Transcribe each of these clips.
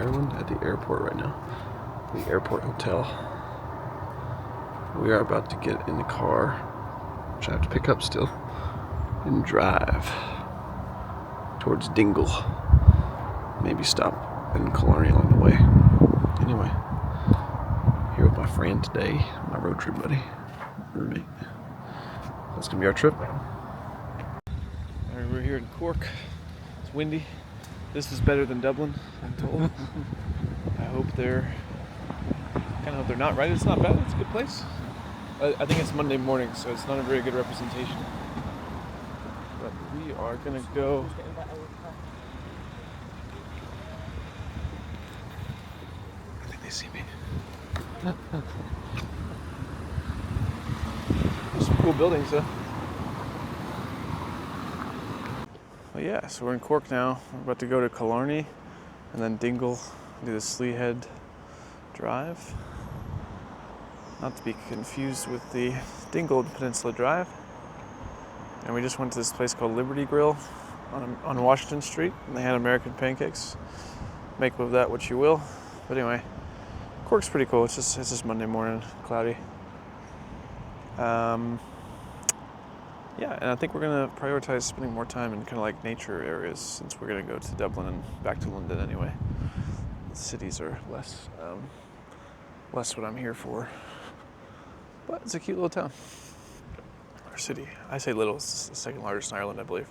Ireland at the airport right now. The airport hotel. We are about to get in the car, which I have to pick up still, and drive towards Dingle. Maybe stop in Killarney along the way. Anyway, here with my friend today, my road trip buddy, roommate. That's gonna be our trip. Alright, we're here in Cork. It's windy. This is better than Dublin, I'm told. I hope they're not right. It's not bad. It's a good place. I think it's Monday morning, so it's not a very good representation. But we are gonna go. I think they see me. There's some cool buildings, though. Well, yeah, so we're in Cork now. We're about to go to Killarney and then Dingle, do the Slea Head Drive. Not to be confused with the Dingle Peninsula Drive. And we just went to this place called Liberty Grill on Washington Street, and they had American pancakes. Make of that what you will. But anyway, Cork's pretty cool. It's just Monday morning, cloudy. Yeah, and I think we're gonna prioritize spending more time in kind of like nature areas since we're gonna go to Dublin and back to London anyway. The cities are less what I'm here for. But it's a cute little town. Or city. I say little, it's the second largest in Ireland, I believe.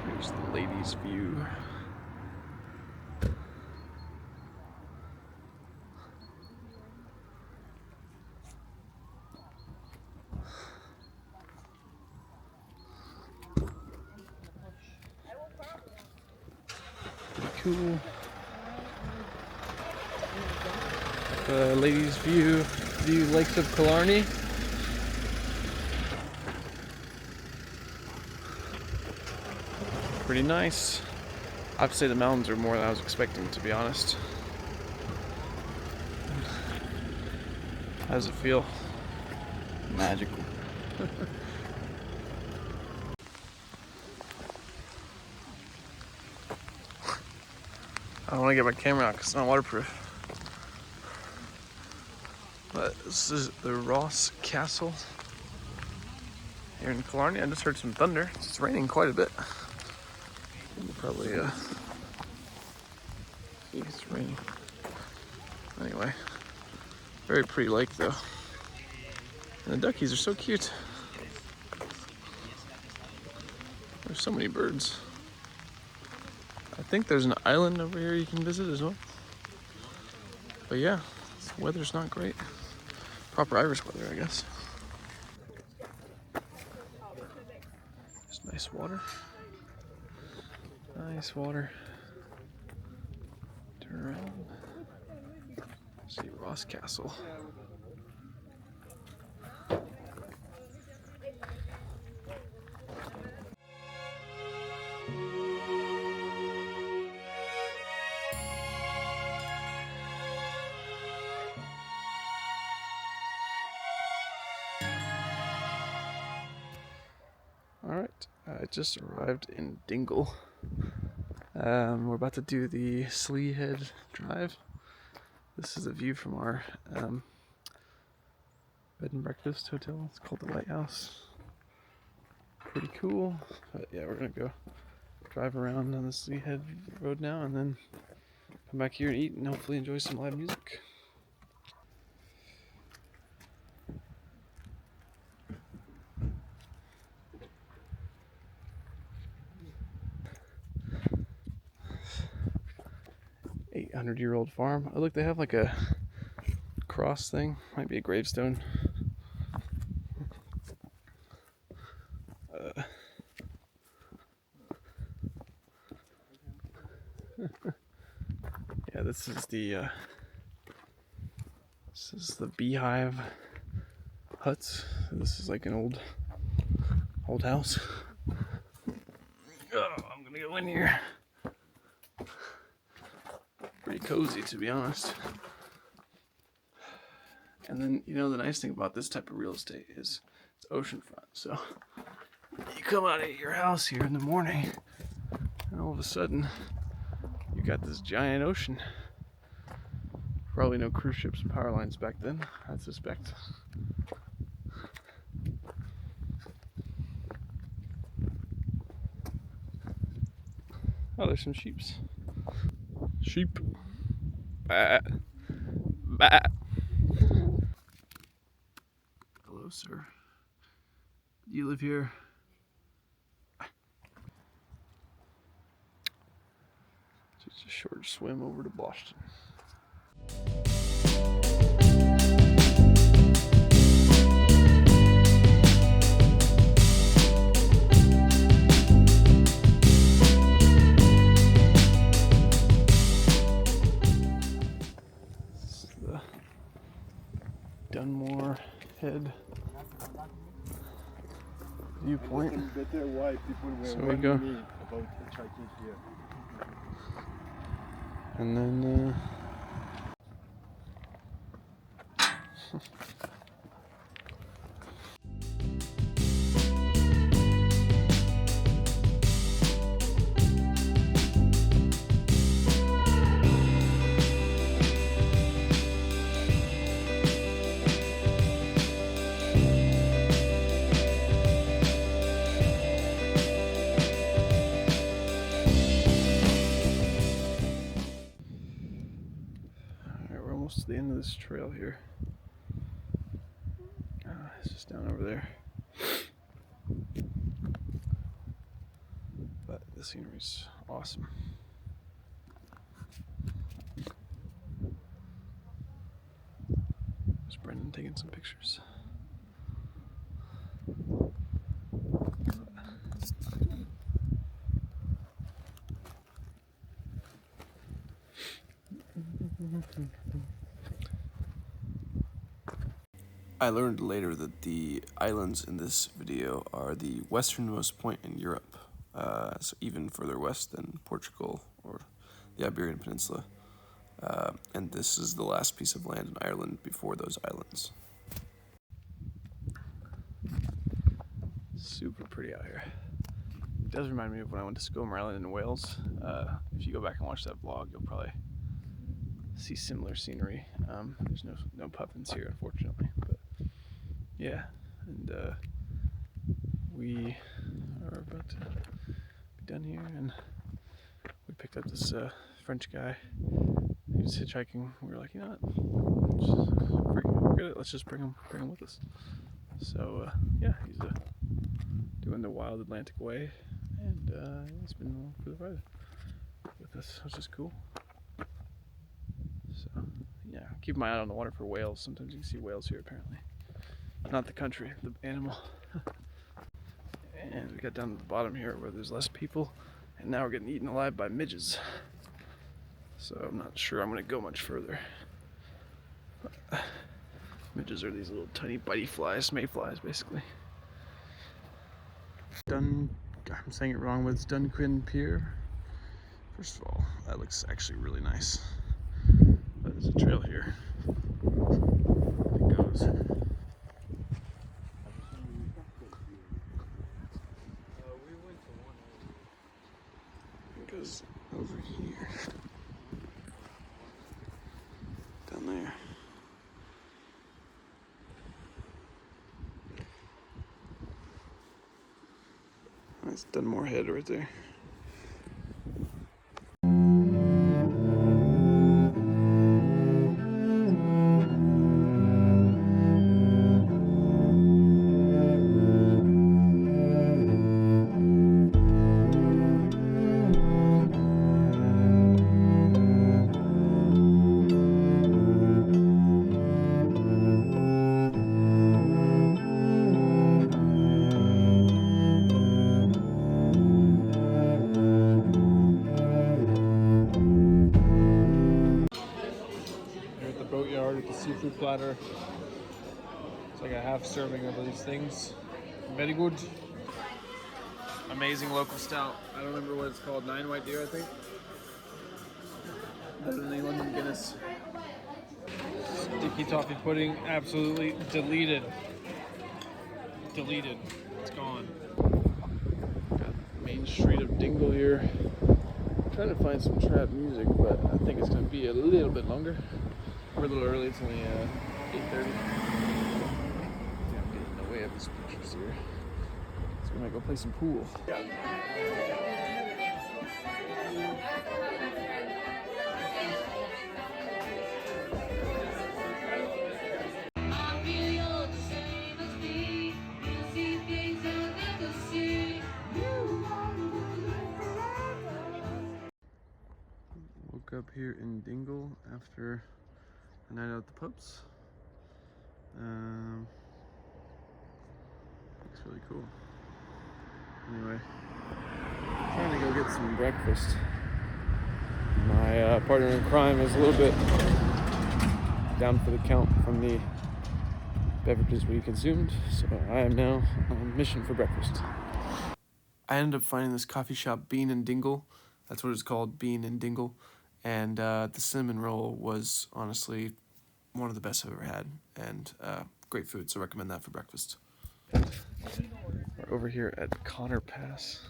Here's the ladies' view. Cool. The ladies' view lakes of Killarney. Pretty nice. I have to say the mountains are more than I was expecting, to be honest. How does it feel? Magical. I don't want to get my camera out because it's not waterproof. But this is the Ross Castle here in Killarney. I just heard some thunder. It's raining quite a bit. You probably see it's raining. Anyway, very pretty lake though. And the duckies are so cute. There's so many birds. I think there's an island over here you can visit as well. But yeah, the weather's not great. Proper Irish weather, I guess. Just nice water. Nice water. Turn around. See Ross Castle. Alright, I just arrived in Dingle. We're about to do the Slea Head Drive. This is a view from our bed and breakfast hotel. It's called the Lighthouse. Pretty cool. But yeah, we're gonna go drive around on the Slea Head Road now and then come back here and eat and hopefully enjoy some live music. $800-year-old farm. Oh look, they have like a cross thing. Might be a gravestone. Yeah, this is the Beehive huts. This is like an old house. Oh, I'm gonna go in here. pretty cozy, to be honest. And then, you know, the nice thing about this type of real estate is it's oceanfront. So you come out of your house here in the morning, and all of a sudden, you got this giant ocean. Probably no cruise ships and power lines back then, I suspect. Oh, there's some sheeps. Sheep. Bah. Bah. Hello, sir. You live here? Just a short swim over to Boston. This is the Dunmore Head viewpoint. Better why people were So we warning go. me about hitchhiking here. And then we're almost to the end of this trail here. It's just down over there. But the scenery's awesome. There's Brendan taking some pictures. I learned later that the islands in this video are the westernmost point in Europe, so even further west than Portugal or the Iberian Peninsula. And this is the last piece of land in Ireland before those islands. Super pretty out here. It does remind me of when I went to Scomer Island in Wales. If you go back and watch that vlog, you'll probably see similar scenery. There's no puffins here, unfortunately, but yeah. And we are about to be done here, and we picked up this French guy. He was hitchhiking. We were like, you know what? Forget it. Let's just bring him with us. So yeah, he's doing the Wild Atlantic Way, and he's been along for the ride with us, which is cool. So yeah, keep my eye on the water for whales. Sometimes you can see whales here, apparently. Not the country, the animal. And we got down to the bottom here where there's less people, and now we're getting eaten alive by midges. So I'm not sure I'm gonna go much further. Midges are these little tiny bitey flies, mayflies basically. I'm saying it wrong, but it's Dunquin Pier. First of all, that looks actually really nice. But there's a trail here. It goes. It goes over here. Down there. That's Dunmore Head right there. Boatyard with the seafood platter. It's like a half serving of these things. Very good. Amazing local stout. I don't remember what it's called. 9 White Deer, I think. better than any London Guinness. Sticky toffee pudding, absolutely deleted. Deleted. It's gone. Got Main Street of Dingle here. I'm trying to find some trap music, but I think it's going to be a little bit longer. We're a little early. It's only 8:30. Yeah, I'm getting in the way of these pictures here. So we might go play some pool. Woke up here in Dingle after a night out at the pubs. Looks really cool. Anyway, trying to go get some breakfast. My partner in crime is a little bit down for the count from the beverages we consumed, so I am now on mission for breakfast. I ended up finding this coffee shop, Bean and Dingle. That's what it's called, Bean and Dingle. And the cinnamon roll was honestly one of the best I've ever had, and great food, so recommend that for breakfast. We're over here at Conor Pass.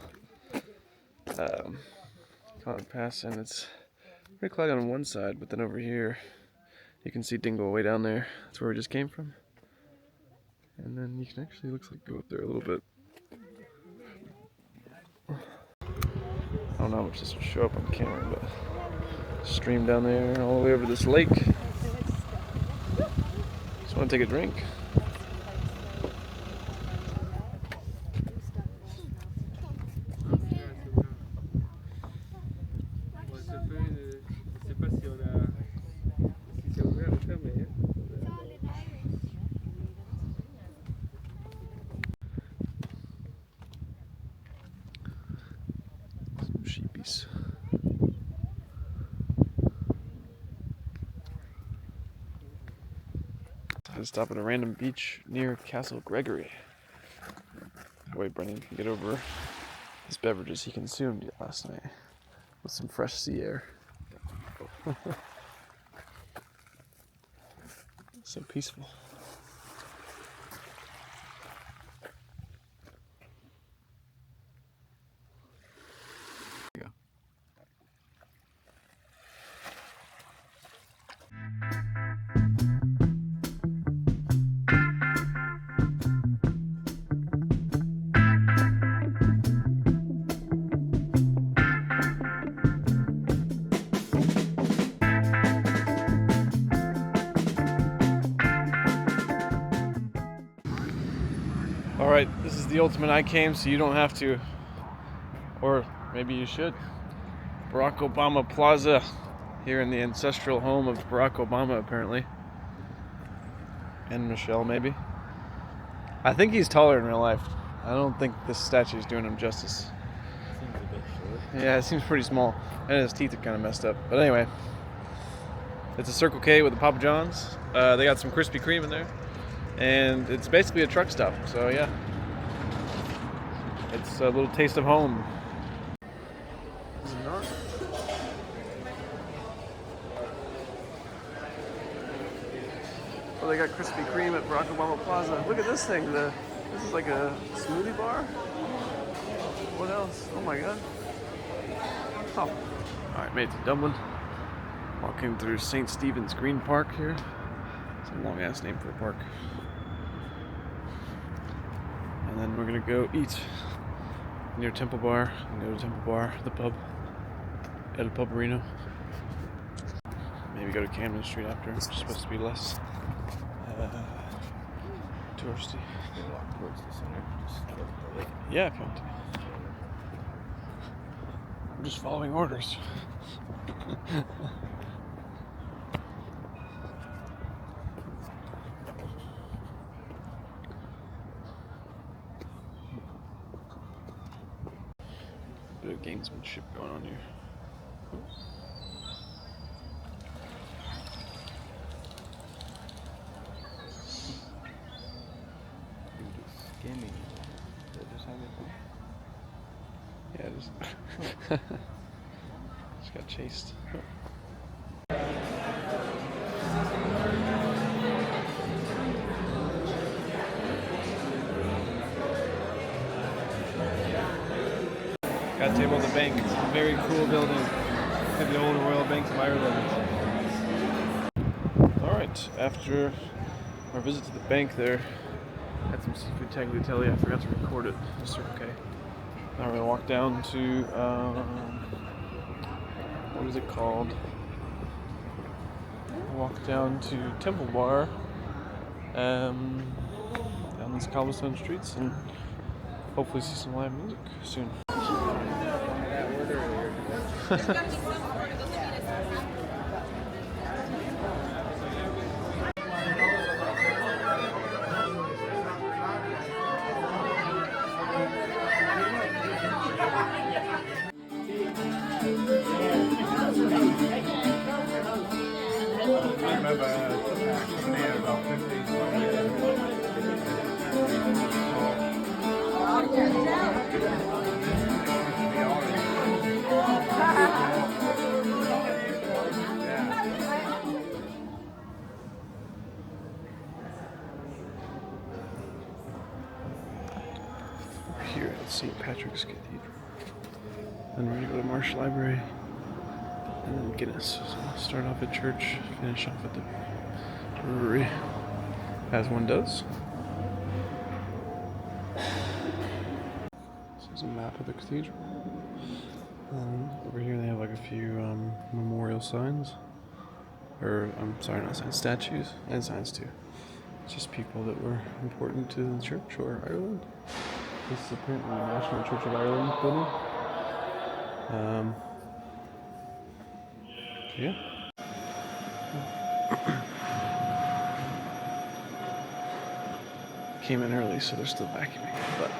Conor Pass, and it's pretty cloudy on one side, but then over here you can see Dingle way down there. That's where we just came from. And then you can actually, looks like, go up there a little bit. I don't know how much this will show up on camera, but stream down there all the way over this lake. Just want to take a drink. Some sheepies. I stop at a random beach near Castle Gregory. That way Brennan can get over his beverages he consumed last night with some fresh sea air. So peaceful. There you go. Alright, this is the ultimate I came, so you don't have to. Or maybe you should. Barack Obama Plaza, here in the ancestral home of Barack Obama, apparently. And Michelle, maybe. I think he's taller in real life. I don't think this statue is doing him justice. Seems a bit short. Yeah, it seems pretty small. And his teeth are kind of messed up. But anyway, it's a Circle K with the Papa John's. They got some Krispy Kreme in there. And it's basically a truck stop, so yeah. It's a little taste of home. Is it not? Oh, they got Krispy Kreme at Barack Obama Plaza. Look at this thing. This is like a smoothie bar? What else? Oh my god. Oh. Alright, made it to Dublin. Walking through St. Stephen's Green Park here. It's a long ass name for a park. And then we're gonna go eat near Temple Bar. I'm gonna go to Temple Bar, the pub, at a pub-arino. Maybe go to Camden Street after, which is supposed to be less touristy. Walk towards the center, just towards the lake. Yeah, if you want to. I'm just following orders. Bit of gamesmanship going on here. Skimming. Did I just have it? Yeah, just got chased. Cat table at the bank. It's a very cool building. Like the old Royal Bank of Ireland. Alright, after our visit to the bank there, had some seafood tagliatelle. I forgot to record it. It's okay. Now we're gonna walk down to what is it called? Walk down to Temple Bar, down these cobblestone streets, and hopefully see some live music soon. Here at St. Patrick's Cathedral. Then we're gonna go to Marsh Library and then Guinness. So we'll start off at church, finish off at the brewery, as one does. This is a map of the cathedral. Over here they have like a few memorial signs. Or, I'm sorry, not signs, statues, and signs too. Just people that were important to the church or Ireland. This is apparently the National Church of Ireland building. Yeah. Came in early, so they're still vacuuming, but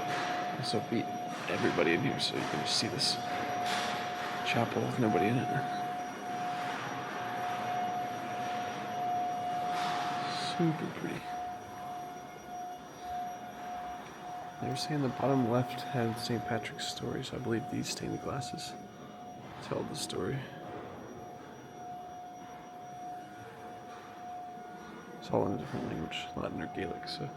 also beat everybody in here, so you can just see this chapel with nobody in it. Super pretty. They were saying the bottom left had St. Patrick's story, so I believe these stained glasses tell the story. It's all in a different language, Latin or Gaelic, so.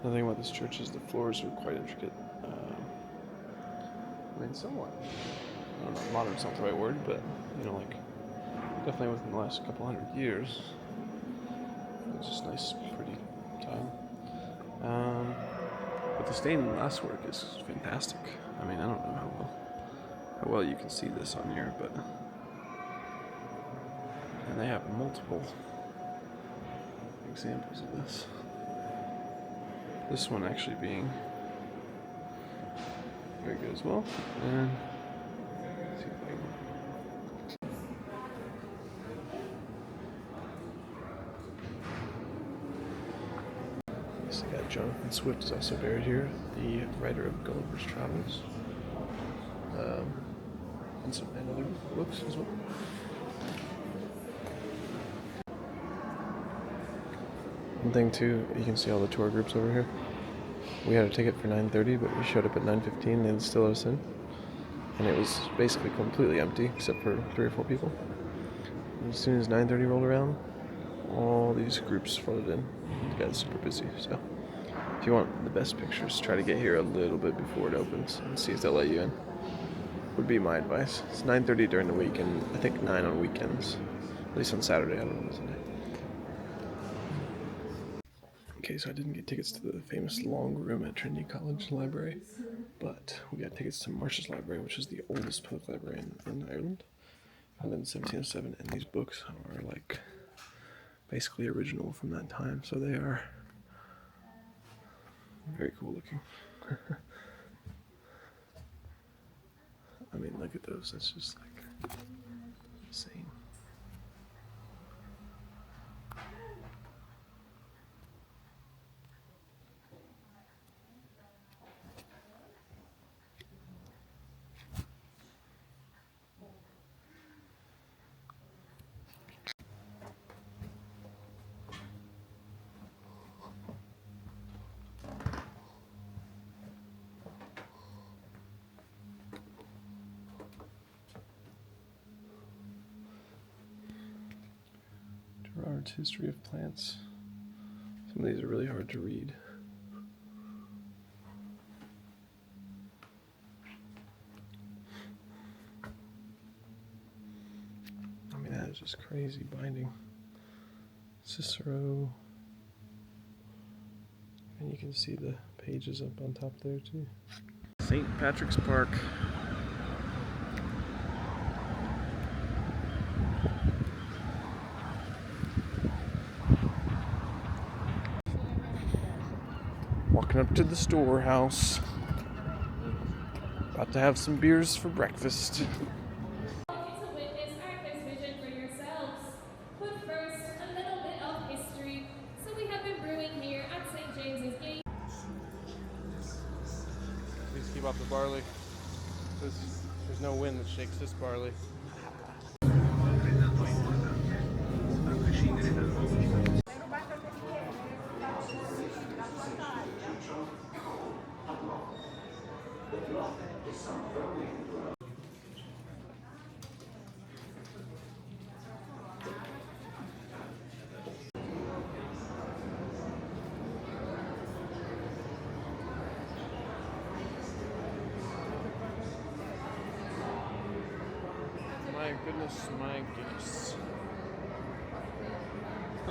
Another thing about this church is the floors are quite intricate. I mean, somewhat. I don't know, modern's not the right word, but, you know, like, definitely within the last couple hundred years. It's just nice, pretty tile. But the stained glass work is fantastic. I mean, I don't know how well you can see this on here, but... And they have multiple examples of this. This one actually being very good as well. And let's see if I can. So we got Jonathan Swift is also buried here, the writer of Gulliver's Travels, and other books as well. One thing too, you can see all the tour groups over here. We had a ticket for 9:30, but we showed up at 9:15 and still let us in. And it was basically completely empty, except for 3 or 4 people. And as soon as 9:30 rolled around, all these groups flooded in. It got super busy, so if you want the best pictures, try to get here a little bit before it opens and see if they'll let you in. Would be my advice. It's 9:30 during the week, and I think 9 on weekends. At least on Saturday, I don't know Sunday. Okay, so I didn't get tickets to the famous long room at Trinity College Library, but we got tickets to Marsh's Library, which is the oldest public library in Ireland, founded in 1707, and these books are like basically original from that time, so they are very cool looking. I mean, look at those, that's just like insane. Art history of plants. Some of these are really hard to read. I mean, that is just crazy binding. Cicero. And you can see the pages up on top there too. St. Patrick's Park. Walking up to the storehouse. About to have some beers for breakfast. To witness Arthur's vision for yourselves. But first, a little bit of history. So we have been brewing here at St. James's Gate. Please keep up the barley. There's no wind that shakes this barley. My goodness, my goodness. I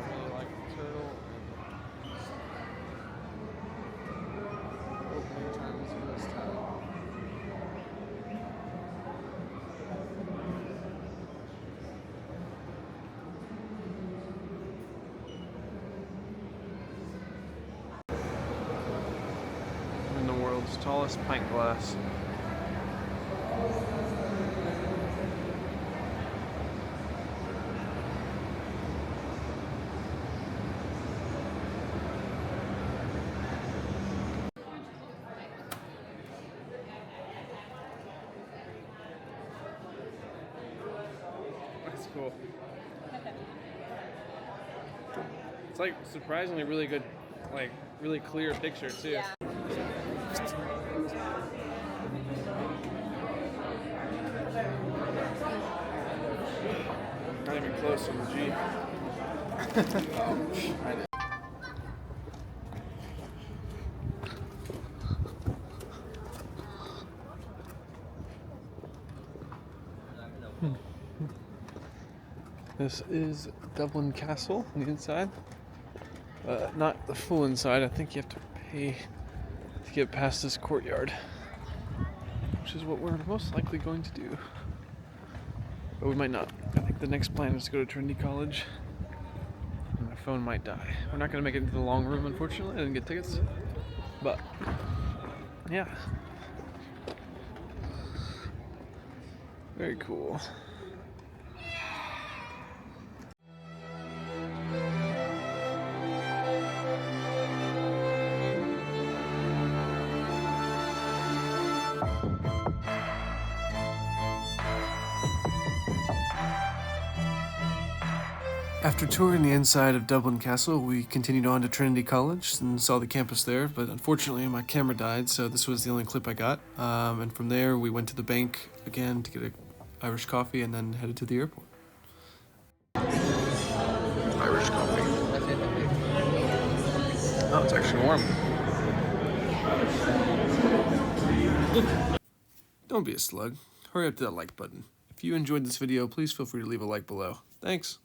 really like the turtle. Opening times in this town. I'm in the world's tallest pint glass. That's cool. It's like surprisingly really good, like really clear picture too. Yeah. Not even close on the G. I did. This is Dublin Castle on the inside. Not the full inside. I think you have to pay to get past this courtyard, which is what we're most likely going to do. But we might not. I think the next plan is to go to Trinity College. And my phone might die. We're not going to make it into the long room, unfortunately. I didn't get tickets. But, yeah. Very cool. After touring the inside of Dublin Castle, we continued on to Trinity College and saw the campus there, but unfortunately my camera died, so this was the only clip I got. And from there we went to the bank again to get an Irish coffee and then headed to the airport. Irish coffee. Oh, it's actually warm. Don't be a slug. Hurry up to that like button. If you enjoyed this video, please feel free to leave a like below. Thanks.